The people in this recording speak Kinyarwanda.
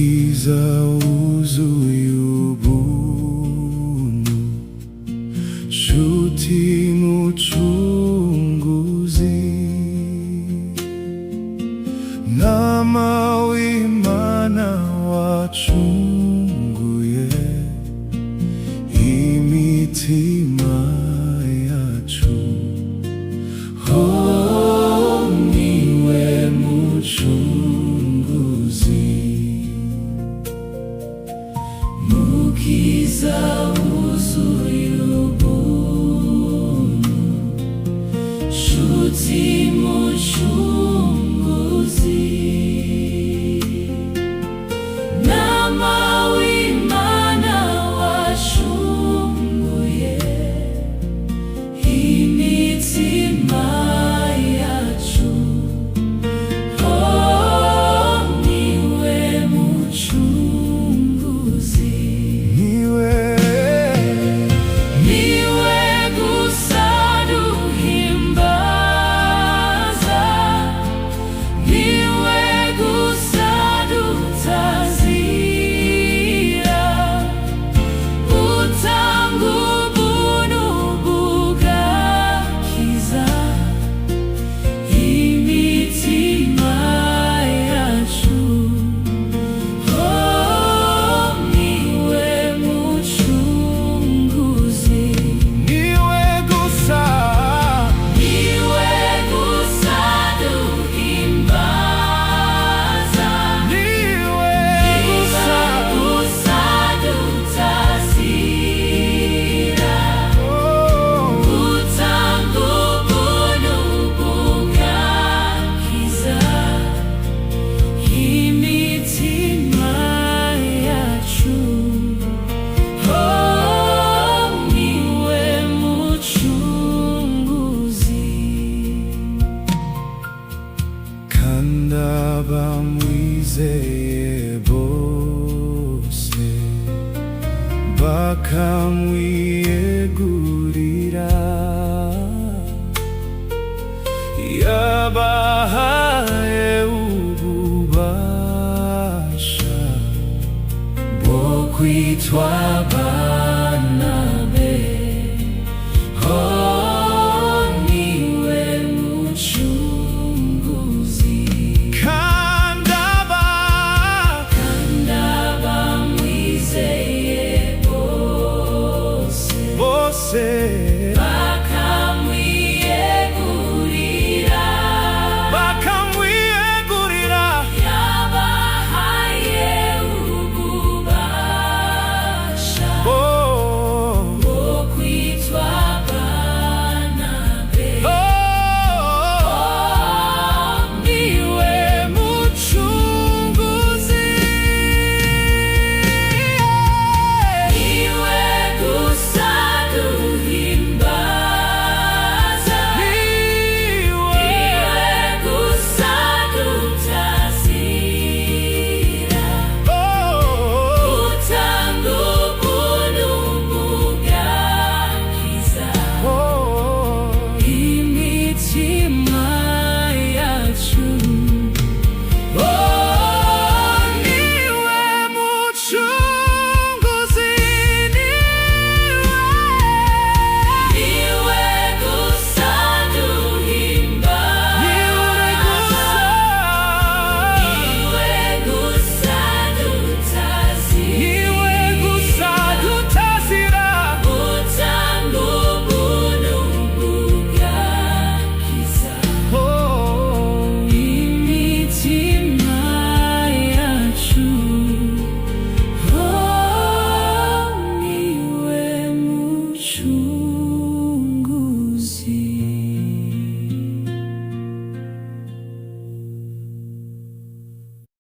mukiza wuzuye ubuntu, nshuti mucunguzi, ntama w'Imana wacunguye imitima yacu. Oh, niwe mucunguzi, mukiza wuzuye ubuntu, nshuti mucunguzi, ntama w'Imana wacunguye imitima yacu. Oh, niwe mucunguzi, niwe gusa duhimbaza, niwe gusa dutazira, utanga ubuntu bugakiza imitima yacu. Oh, niwe mucunguzi, niwe gusa duhimbaza, niwe gusa dutazira, utanga ubuntu bugakiza imitima yacu. Oh, niwe mucunguzi, kandi abamwizeye bose bakamwiyegurira, yabahaye ububasha bwo kwitwa abana